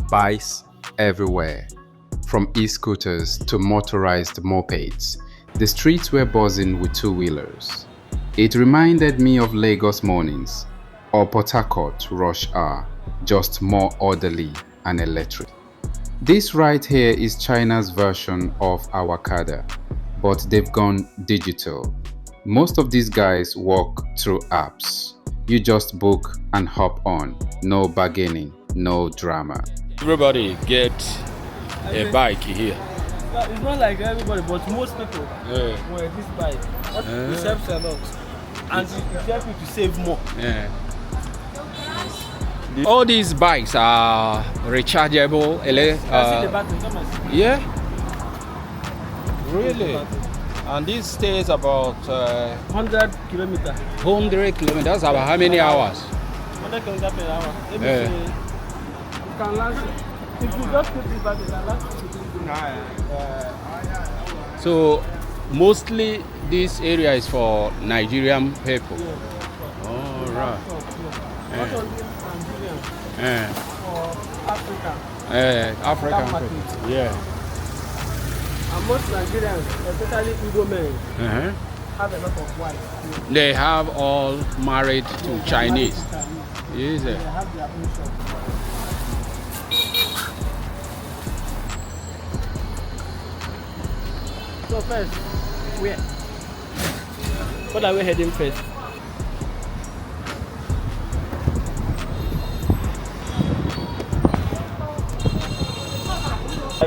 Bikes everywhere, from e-scooters to motorized mopeds. The streets were buzzing with two-wheelers. It reminded me of Lagos mornings or Port Harcourt rush hour, just more orderly and electric. This right here is China's version of Awakada, but they've gone digital. Most of these guys work through apps. You just book and hop on. No bargaining, no drama. Everybody get a bike here. It's not like everybody, but most people wear this bike. It helps a lot. And it helps you to save more. Yeah. All these bikes are rechargeable. See the battery, come and see. Yeah. Really? And this stays about 100 kilometers. 100 kilometers. That's about how many hours? 100 kilometers per hour. Let me Yeah. say, it can last. If you just put this battery, it can last you. So mostly this area is for Nigerian people. All right. Not only Nigerians, Yeah. for Africa. African market. people. Yeah. And most Nigerians, especially Igbo men, Uh-huh. have a lot of wives. They have all married to Chinese. Is They it? have their own shop. So first, where? What are we heading first?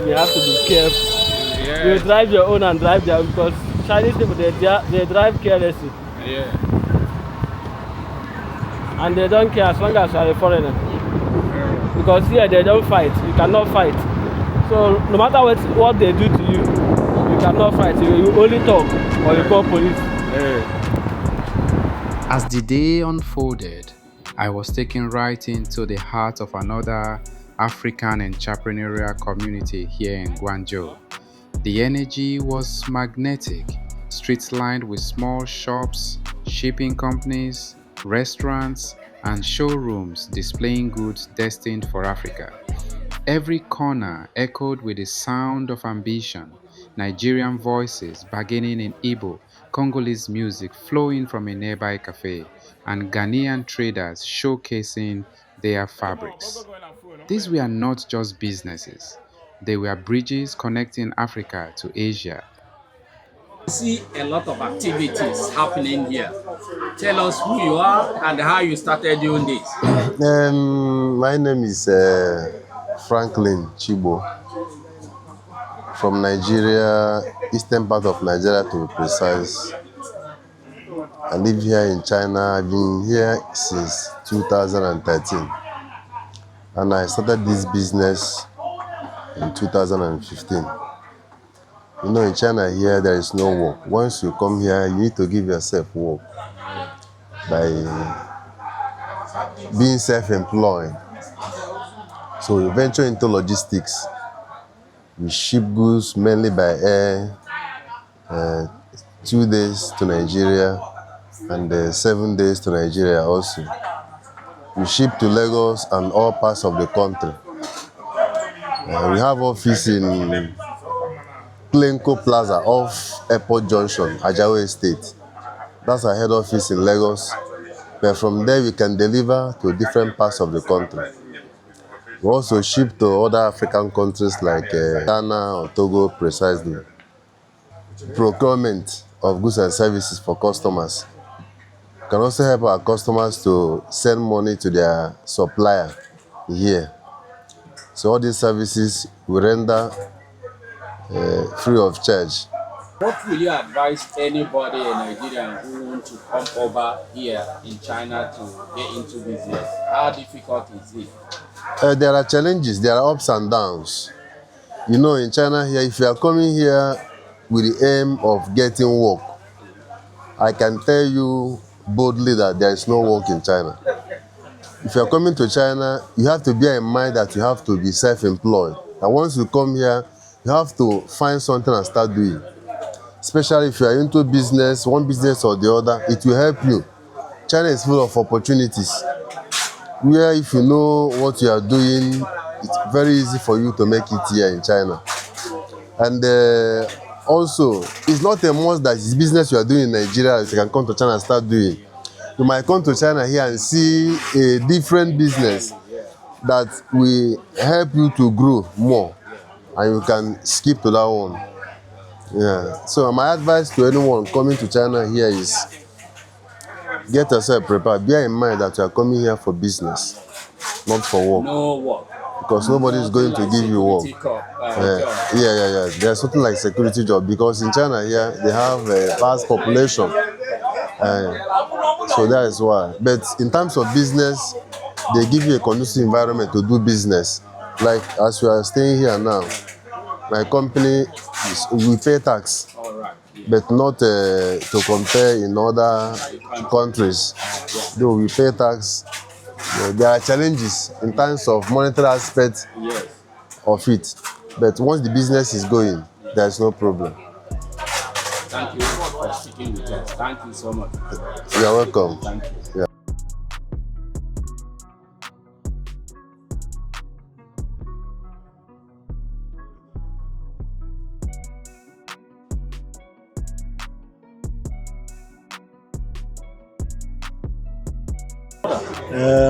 You have to be careful. You Yeah. drive your own and drive their own because Chinese people they drive carelessly Yeah. and they don't care as long as you are a foreigner. Because here they don't fight. You cannot fight. So no matter what they do to you, you cannot fight. You only talk or you call police. As the day unfolded, I was taken right into the heart of another African entrepreneurial community here in Guangzhou. The energy was magnetic, streets lined with small shops, shipping companies, restaurants, and showrooms displaying goods destined for Africa. Every corner echoed with the sound of ambition, Nigerian voices bargaining in Igbo, Congolese music flowing from a nearby cafe, and Ghanaian traders showcasing their fabrics. These were not just businesses, they were bridges connecting Africa to Asia. See a lot of activities happening here. Tell us who you are and how you started doing this. My name is Franklin Chibo from Nigeria, eastern part of Nigeria to be precise. I live here in China. I've been here since 2013 and I started this business in 2015. You know, in China here there is no work. Once you come here, you need to give yourself work by being self-employed. So we venture into logistics. We ship goods mainly by air, 2 days to Nigeria and 7 days to Nigeria also. We ship to Lagos and all parts of the country. We have office in Plenco Plaza off Airport Junction, Ajao Estate. That's our head office in Lagos. But from there we can deliver to different parts of the country. We also ship to other African countries like Ghana or Togo precisely. Procurement of goods and services for customers. We can also help our customers to send money to their supplier here. So all these services we render free of charge. What will you advise anybody in Nigeria who want to come over here in China to get into business? How difficult is it? There are challenges, there are ups and downs. You know, in China here, if you are coming here with the aim of getting work, I can tell you boldly that there is no work in China. If you are coming to China, you have to bear in mind that you have to be self-employed. And once you come here, you have to find something and start doing. Especially if you are into business, one business or the other, it will help you. China is full of opportunities where if you know what you are doing, it's very easy for you to make it here in China. And also, it's not a must that it's business you are doing in Nigeria you can come to China and start doing. You might come to China here and see a different business that will help you to grow more, and you can skip to that one. Yeah. So my advice to anyone coming to China here is get yourself prepared. Bear in mind that you are coming here for business, not for work. No work. Because nobody is going to give you work. Yeah. There's something like security job because in China here they have a vast population, so that is why. But in terms of business, they give you a conducive environment to do business. Like as we are staying here now, my company we pay tax, but not to compare in other countries. Though we pay tax. There are challenges in terms of monetary aspect of it, but once the business is going, there is no problem. Thank you for speaking with us. Thank you so much. You are welcome. Thank you. Yeah.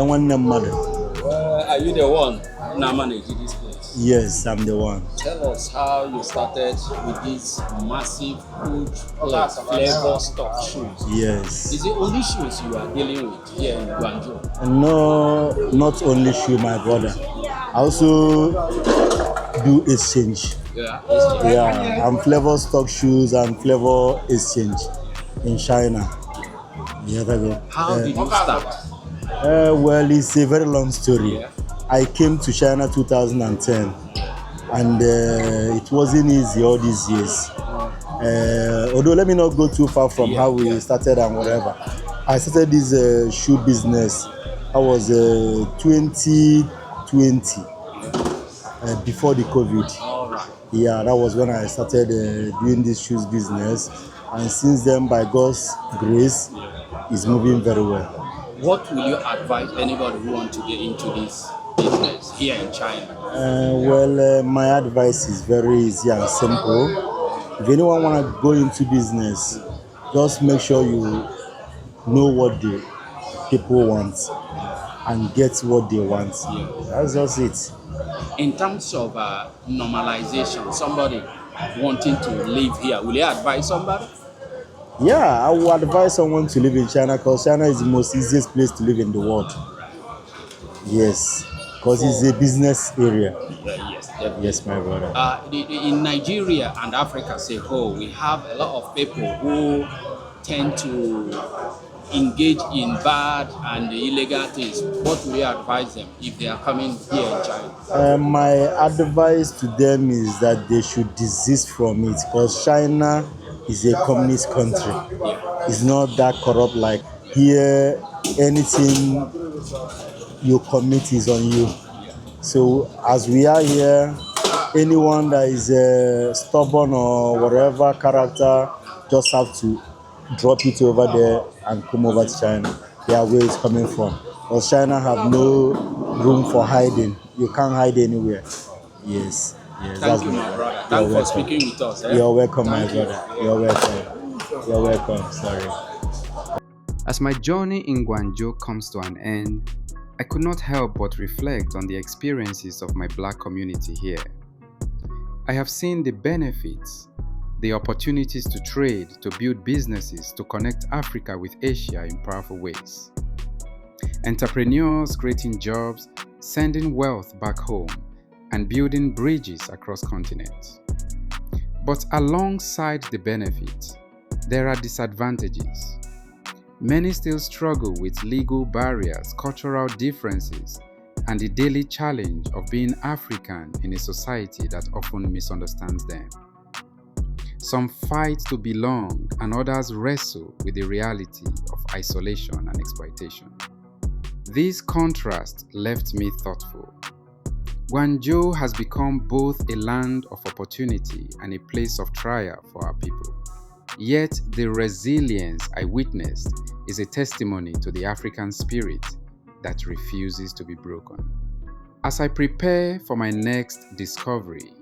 One mother. Are you the one now managing this place? Yes, I'm the one. Tell us how you started with this massive, huge place, flavor stock shoes. Yes. Is it only shoes you are dealing with here in Guangzhou? No, not only shoe, my brother. I also do exchange. Yeah, I'm flavor stock shoes and flavor exchange in China. How did you start? Well, it's a very long story. I came to China 2010, and it wasn't easy all these years. Although let me not go too far from how we started and whatever. I started this shoe business. I was 2020 before the COVID. Yeah, that was when I started doing this shoes business, and since then, by God's grace, it's moving very well. What will you advise anybody who wants to get into this business here in China? My advice is very easy and simple. If anyone want to go into business, just make sure you know what the people want and get what they want. That's just it. In terms of normalization, somebody wanting to live here, will you advise somebody? Yeah, I would advise someone to live in China because China is the most easiest place to live in the world. Yes, because it's a business area. Yes, definitely. Yes, my brother. In Nigeria and Africa as a whole, we have a lot of people who tend to engage in bad and illegal things. What will you advise them if they are coming here in China? My advice to them is that they should desist from it because China is a communist country. It's not that corrupt like here. Anything you commit is on you. So as we are here, anyone that is stubborn or whatever character just have to drop it over there and come over to China. There where it's coming from. Because China have no room for hiding. You can't hide anywhere. Yes. Thank you, my brother. Thanks for speaking with us. You're welcome, my brother. You're welcome. You're welcome. Sorry. As my journey in Guangzhou comes to an end, I could not help but reflect on the experiences of my Black community here. I have seen the benefits, the opportunities to trade, to build businesses, to connect Africa with Asia in powerful ways. Entrepreneurs creating jobs, sending wealth back home, and building bridges across continents. But alongside the benefits, there are disadvantages. Many still struggle with legal barriers, cultural differences, and the daily challenge of being African in a society that often misunderstands them. Some fight to belong, and others wrestle with the reality of isolation and exploitation. This contrast left me thoughtful. Guangzhou has become both a land of opportunity and a place of trial for our people. Yet the resilience I witnessed is a testimony to the African spirit that refuses to be broken. As I prepare for my next discovery,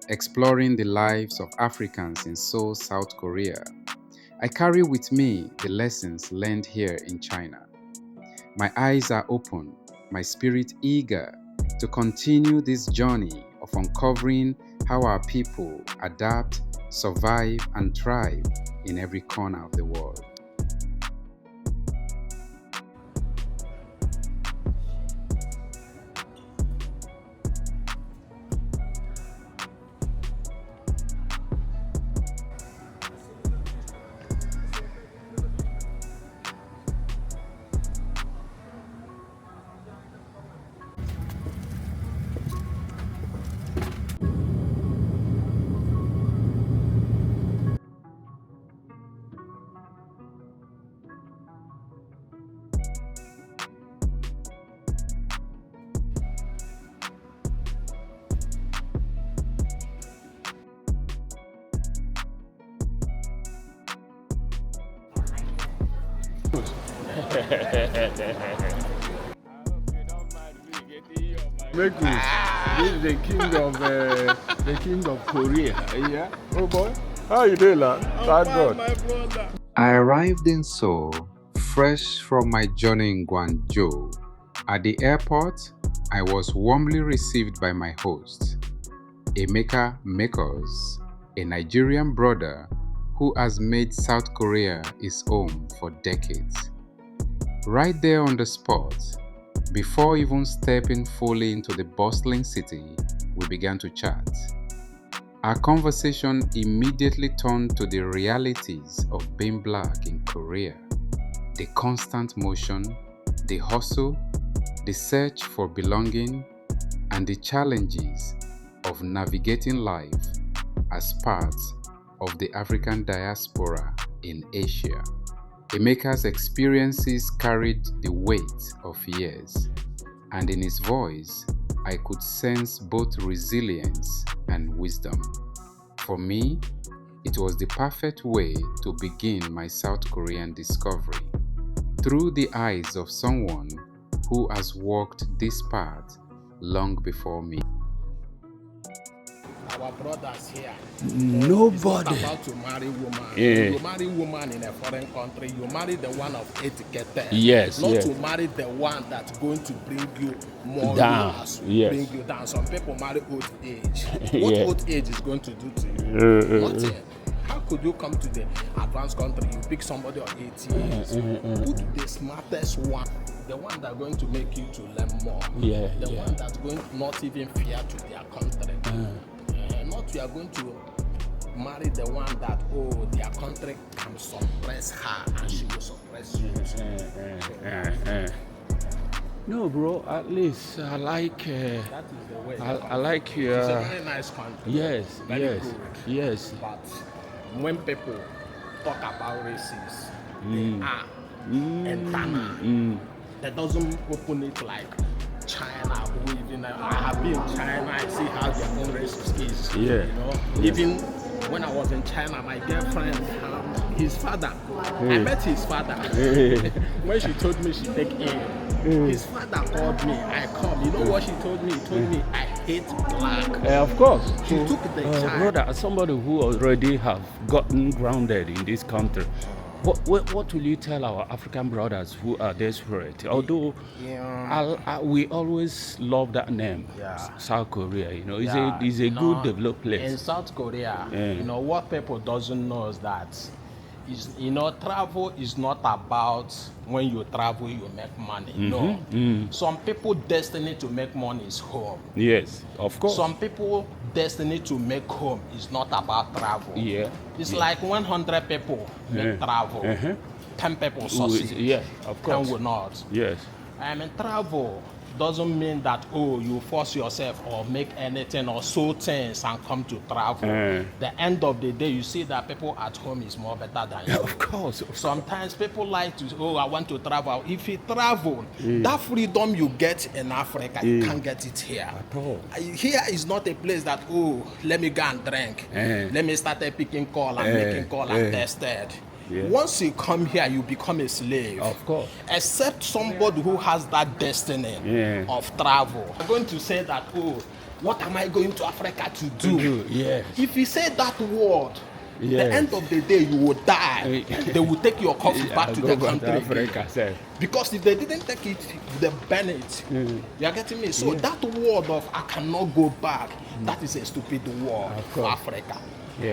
exploring the lives of Africans in Seoul, South Korea, I carry with me the lessons learned here in China. My eyes are open, my spirit eager to continue this journey of uncovering how our people adapt, survive, and thrive in every corner of the world. Make this. This is the king of Korea. Yeah. Oh boy. How you doing, lad? Thank God. My brother. I arrived in Seoul fresh from my journey in Guangzhou. At the airport, I was warmly received by my host, Emeka Makers, a Nigerian brother who has made South Korea his home for decades. Right there on the spot, before even stepping fully into the bustling city, we began to chat. Our conversation immediately turned to the realities of being black in Korea, the constant motion, the hustle, the search for belonging, and the challenges of navigating life as part of the African diaspora in Asia. Emeka's experiences carried the weight of years, and in his voice, I could sense both resilience and wisdom. For me, it was the perfect way to begin my South Korean discovery, through the eyes of someone who has walked this path long before me. Our brothers here. Nobody. It's not about to marry woman. Yeah. You marry woman in a foreign country, you marry the one of etiquette. Yes, Not yes. to marry the one that's going to bring you more Down, years, yes. bring you down. Some people marry old age. What Yeah. old age is going to do to you? Nothing. How could you come to the advanced country, you pick somebody of 80 years, put the smartest one, the one that's going to make you to learn more, Yeah, the yeah. one that's going to not even fear to their country. Not you are going to marry the one that, their country can suppress her and she will suppress you. No, bro. At least I like. That is the way. I like It's a your. very nice country. Yes, Very yes, good. yes. But when people talk about races, they are internal. That doesn't open it like China, who even I have been in China, I see how their own races is. Yeah. You know, even when I was in China, my girlfriend, his father, I met his father. When she told me she take in, his father called me. I come. You know what she told me? He told me I hate black. Of course. She took the child. Brother, as somebody who already have gotten grounded in this country, what will you tell our African brothers who are desperate? Although we always love that name, South Korea. You know, it's a good developed place. In South Korea, Yeah. you know what people doesn't know is that travel is not about when you travel you make money. No. Some people destiny to make money is home. Yes, of course. Some people destiny to make home is not about travel. Yeah. It's like 100 people make travel, 10 people succeed. Yeah, of course. 10 will not. Yes. I mean, travel doesn't mean that you force yourself or make anything or sow things and come to travel. The end of the day, you see that people at home is more better than you. Of course. Sometimes people like to, I want to travel. If you travel, that freedom you get in Africa, you can't get it here. At all. Here is not a place that, let me go and drink. Let me start picking call and making call and tested. Yeah. Once you come here, you become a slave. Of course. Except somebody who has that destiny of travel. I'm going to say that, oh, what am I going to Africa to do? Yes. If you say that word, Yes. the end of the day, you will die. They will take your coffee back to the country. Africa, because if they didn't take it, they burn it. You are getting me? So that word of I cannot go back, that is a stupid word for Africa.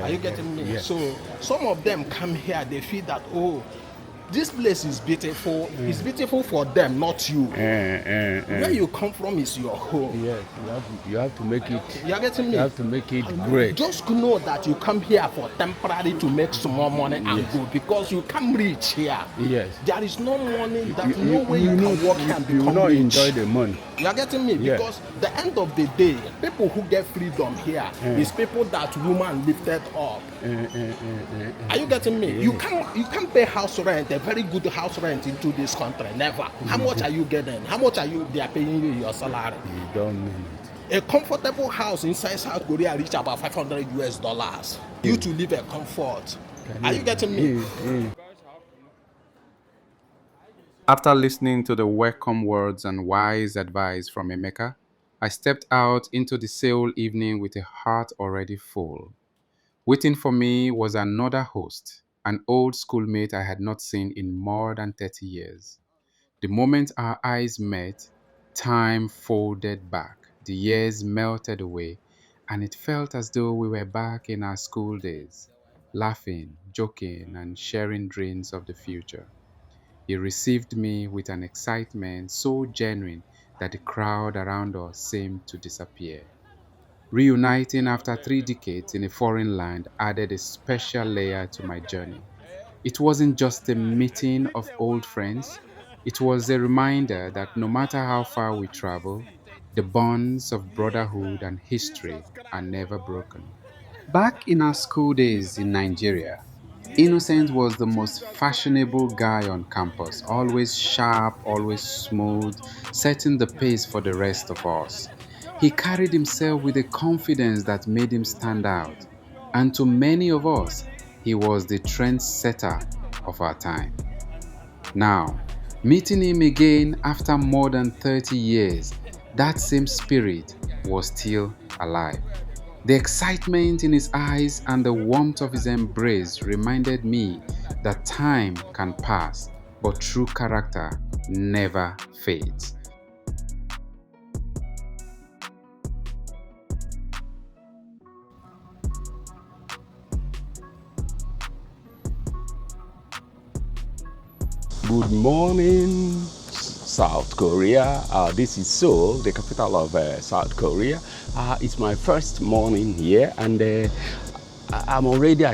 Are you getting me? So some of them come here, they feel that, oh, this place is beautiful. It's beautiful for them, not you. Where you come from is your home. Yes, you have to make it. You are getting me? You have to make it great. Just know that you come here for temporary to make some more money and go, because you can't reach here. Yes. There is no money that no way you can work and you will become not rich. enjoy the money. You are getting me? Because the end of the day, people who get freedom here is people that woman lifted up. Are you getting me? You can't pay house rent, a very good house rent into this country. Never. How much are you getting? How much they are paying you your salary? You don't mean it. A comfortable house inside South Korea reach about $500. You to live a comfort. Are you getting me? After listening to the welcome words and wise advice from Emeka, I stepped out into the Seoul evening with a heart already full. Waiting for me was another host, an old schoolmate I had not seen in more than 30 years. The moment our eyes met, time folded back, the years melted away, and it felt as though we were back in our school days, laughing, joking, and sharing dreams of the future. He received me with an excitement so genuine that the crowd around us seemed to disappear. Reuniting after 3 decades in a foreign land added a special layer to my journey. It wasn't just a meeting of old friends, it was a reminder that no matter how far we travel, the bonds of brotherhood and history are never broken. Back in our school days in Nigeria, Innocent was the most fashionable guy on campus, always sharp, always smooth, setting the pace for the rest of us. He carried himself with a confidence that made him stand out, and to many of us, he was the trendsetter of our time. Now, meeting him again after more than 30 years, that same spirit was still alive. The excitement in his eyes and the warmth of his embrace reminded me that time can pass, but true character never fades. Good morning, South Korea. This is Seoul, the capital of South Korea. It's my first morning here, and I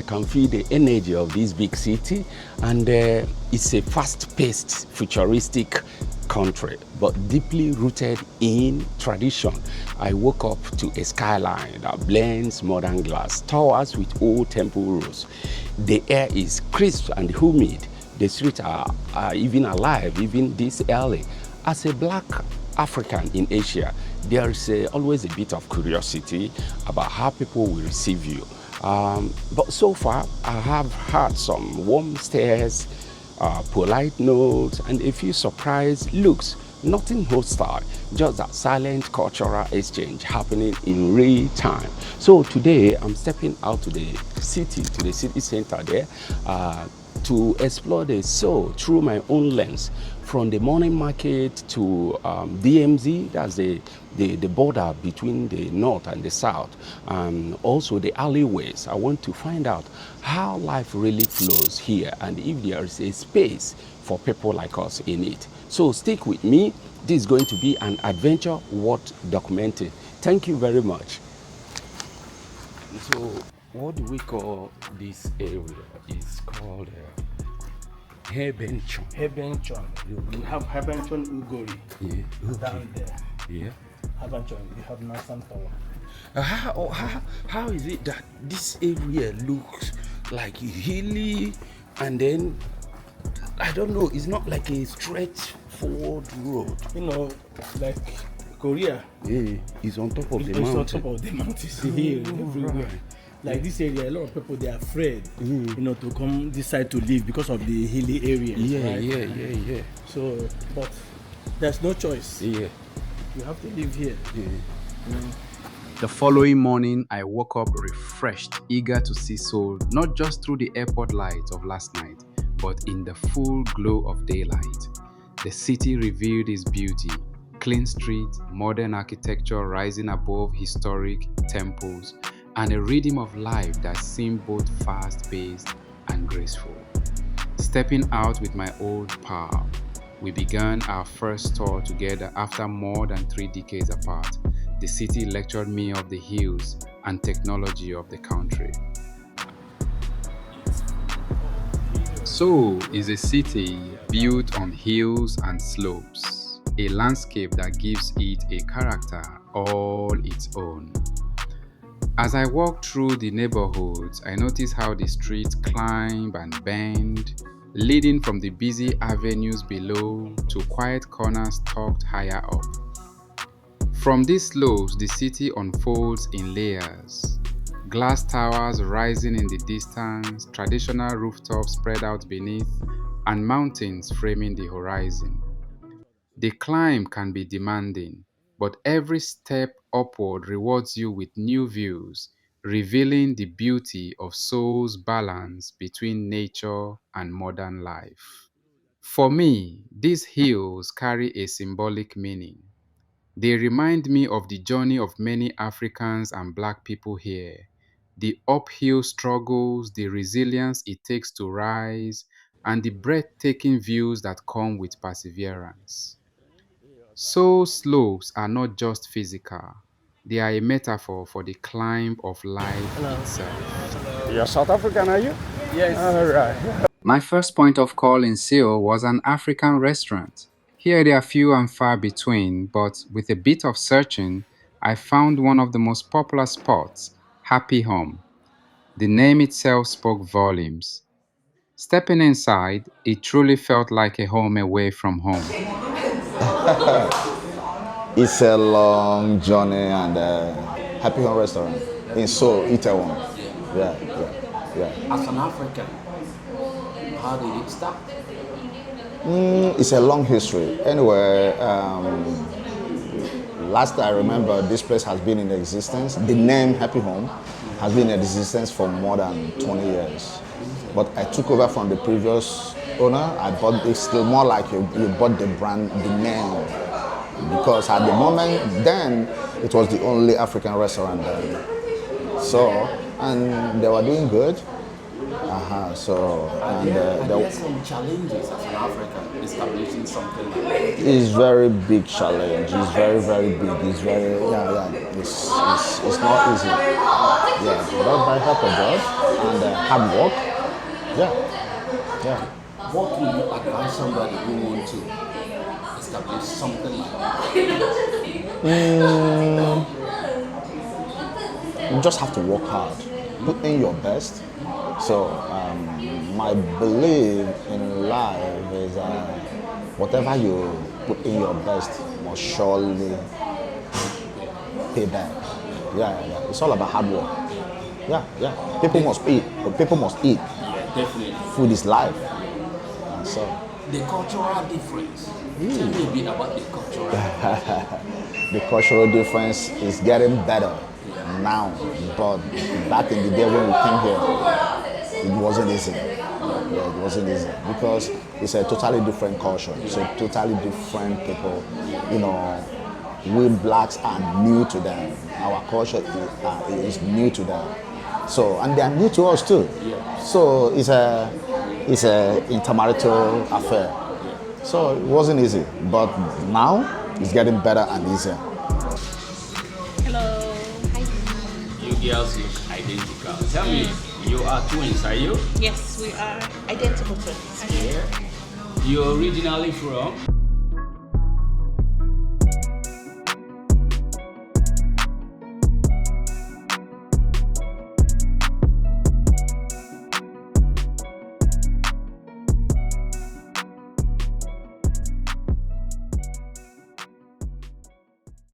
can feel the energy of this big city, and it's a fast-paced, futuristic country, but deeply rooted in tradition. I woke up to a skyline that blends modern glass towers with old temple roofs. The air is crisp and humid. The streets are even alive, even this early. As a black African in Asia, there is always a bit of curiosity about how people will receive you. But so far, I have had some warm stares, polite notes, and a few surprised looks. Nothing hostile, just that silent cultural exchange happening in real time. So today, I'm stepping out to the city center there, to explore the Seoul through my own lens, from the morning market to DMZ, that's the border between the north and the south, and also the alleyways. I want to find out how life really flows here and if there is a space for people like us in it. So stick with me. This is going to be an adventure worth documenting. Thank you very much. So what do we call this area? It's called Hebenchon. Hebenchon. You have Hebenchon Ugori down there. Yeah. Hebenchon, you have Nasan Tower. How is it that this area looks like hilly, and then I don't know, it's not like a straightforward road? You know, like Korea. Yeah, it's on top of the mountain. It's on top of the mountain. It's here, everywhere. Like this area, a lot of people, they're afraid, to come this side to live because of the hilly areas. Yeah. So, but there's no choice. Yeah. You have to live here. The following morning, I woke up refreshed, eager to see Seoul, not just through the airport lights of last night, but in the full glow of daylight. The city revealed its beauty: clean streets, modern architecture rising above historic temples, and a rhythm of life that seemed both fast-paced and graceful. Stepping out with my old pal, we began our first tour together after more than 3 decades apart. The city lectured me of the hills and technology of the country. Seoul is a city built on hills and slopes, a landscape that gives it a character all its own. As I walked through the neighborhoods, I noticed how the streets climb and bend, leading from the busy avenues below to quiet corners tucked higher up. From these slopes, the city unfolds in layers. Glass towers rising in the distance, traditional rooftops spread out beneath, and mountains framing the horizon. The climb can be demanding, but every step upward rewards you with new views, revealing the beauty of Seoul's balance between nature and modern life. For me, these hills carry a symbolic meaning. They remind me of the journey of many Africans and Black people here, the uphill struggles, the resilience it takes to rise, and the breathtaking views that come with perseverance. So, slopes are not just physical, they are a metaphor for the climb of life itself. You're South African, are you? Yes. All right. My first point of call in Seoul was an African restaurant. Here they are few and far between, but with a bit of searching, I found one of the most popular spots, Happy Home. The name itself spoke volumes. Stepping inside, it truly felt like a home away from home. It's a long journey and Happy Home Restaurant in Seoul, Itaewon. Yeah. As an African, how did it start? It's a long history. Anyway, last I remember, this place has been in existence. The name Happy Home has been in existence for more than 20 years. But I took over from the previous owner. I bought it's still more like you bought the brand, the name. Because at the moment, then, it was the only African restaurant there. So, and they were doing good. There were some challenges as an African establishing something like that. It's very big challenge. It's very, very big. It's very, It's not easy. Yeah, but by help of God and hard work. Yeah. What would you advise somebody who wants to establish something like that? You just have to work hard, put in your best. So my belief in life is whatever you put in your best must surely pay back. Yeah. It's all about hard work. Yeah. People must eat. People must eat. Yeah, definitely. Food is life. And so The cultural difference. Tell me a bit about the cultural difference. the cultural difference is getting better now, but back in the day when we came here, it wasn't easy. Yeah, it wasn't easy because it's a totally different culture. It's a totally different people. We blacks are new to them. Our culture is new to them. So, and they are new to us too. So it's a intermarital affair. So it wasn't easy, but now it's getting better and easier. Hello. Hi. You girls look identical. Tell me, you are twins, are you? Yes, we are identical twins. Yeah. You're originally from?